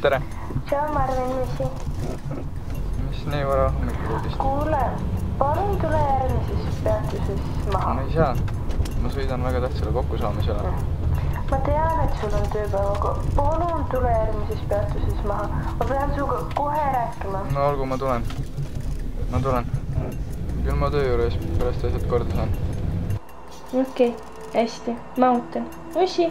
tere! Tšau, Marvin, Missi. Mis nii vara hommikul uudist? Kuule, palun tule järgmises peatuses maha. Ma ei saa. Ma sõidan väga tähtsale kokkusaamisele. Ma tean, et sul on tööpäev, aga palun tule järgmises peatuses maha. Ma pean suga kohe rääkima. No olgu, ma tulen. Küll ma töö juures pärast asjad korda saan. Okei, hästi. Ma ootan. Ussi!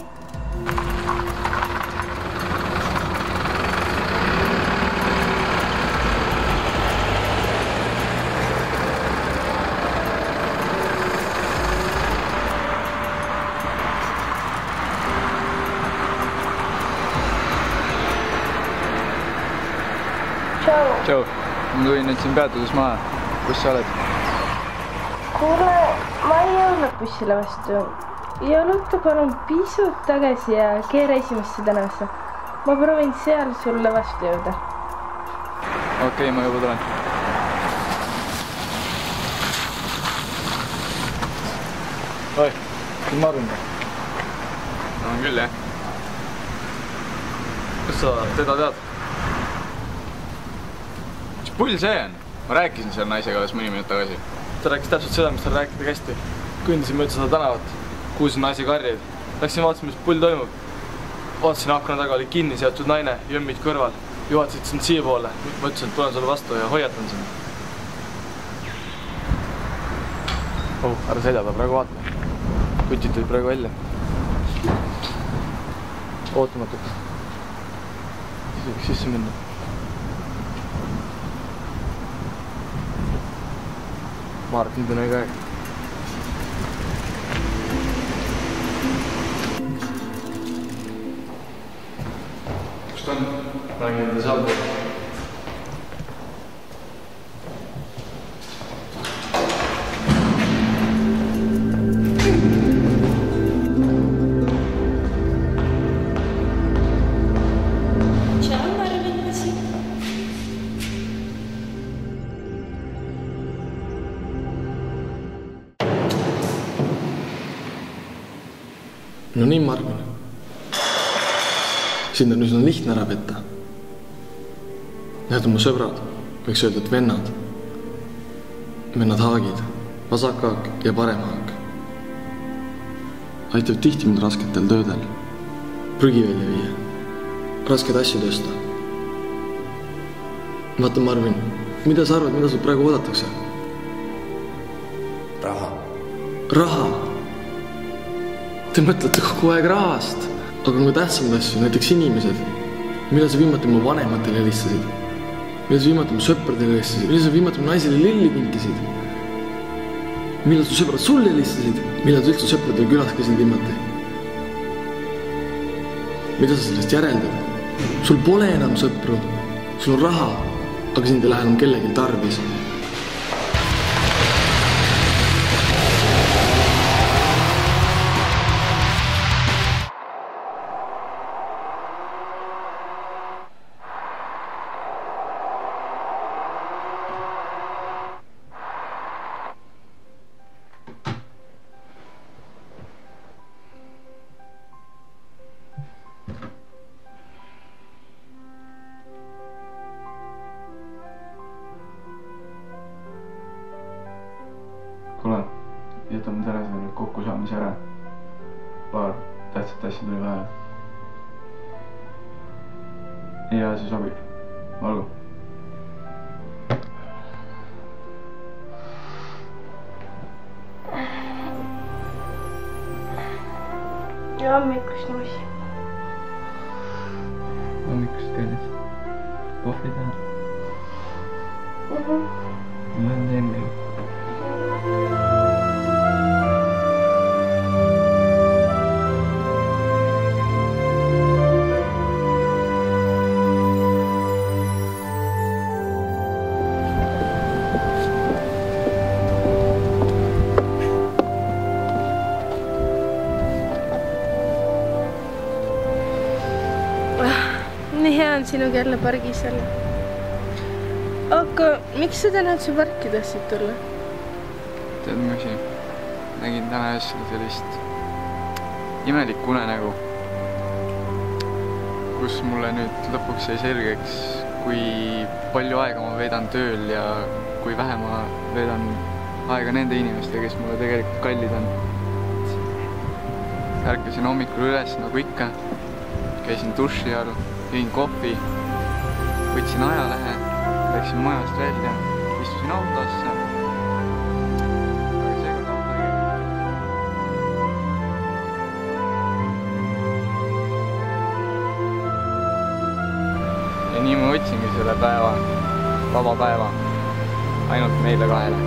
Tšau! Ma tulin nüüd siin peatuses maha. Kus sa oled? Kuule, ma ei jõudnud bussile vastu. Jaluta palun pisut tagasi ja keera esimesse tänavasse. Ma proovin seal sulle vastu jõuda. Okei, ma juba tulen. Oi, siin Marvin või? No on küll, jah. Kas sa teda tead? Mis pull see on? Ma rääkisin selle naisega alles mõni minut tagasi. Ta rääkis täpselt seda, mis tal rääkida kästi. Kõndisin mööda seda tänavat. Kuulsin naise karjeid. Läksin vaatasin, mis pull toimub. Vaatasin akna taga oli kinni seotud naine, jõmmid kõrval. Juhatasid sind siia poole. Ma ütlesin, et tulen sulle vastu ja hoiatan sind. Ära seljada, praegu vaata. Kutid tulid praegu välja. Ootamatult. Siis võiks sisse minna. Ma arvan, et nüüd on õige aeg. Kus ta on? Räägin enda seal poole. Tšau, Marvin, Missi. No nii, Marvin. Sind on üsna lihtne ära petta. Need on mu sõbrad, võiks öelda, et vennad. Vennad Haagid, vasak haak ja parem haak. Aitab tihti mind rasketel töödel. Prügi välja viia. Raskeid asju tõsta. Vaata, Marvin, mida sa arvad, mida sul praegu oodatakse? Raha. Raha! Te mõtlete kogu aeg rahast, aga on ka tähtsamad asju, näiteks inimesed. Millal sa viimati oma vanematele helistasid? Millal sa viimati oma sõpradele helistasid? Millal sa viimati oma naisele lilli kinkisid? Millal su sõbrad sulle helistasid? Millal sa üldse sõpradele külas käisid viimati? Mida sa sellest järeldad? Sul pole enam sõpru, sul on raha, aga sind ei lähe enam kellegi tarvis. Kuule, jätame täna selle kokkusaamise ära. Paar tähtsat asja tuli vaja. Ja see sobib. Olgu. Ja hommikust, Missi. Hommikust käides. Kohvi teha. Ma olen teinud. Nii hea on sinuga jälle pargis olla. Aga miks sa täna üldse parki tahtsid tulla? Tead, Misi, nägin täna öösel sellist imelikku unenägu. kus mulle nüüd lõpuks sai selgeks, kui palju aega ma veedan tööl ja kui vähe ma veedan aega nende inimestega, kes mulle tegelikult kallid on. Ärkasin hommikul üles nagu ikka, käisin duši all, jõin kohvi, võtsin ajalehe, läksin majast välja, istusin autosse. Aga seekord auto ei käinud. Ja nii ma võtsingi selle päeva, vaba päeva, ainult meile kahele.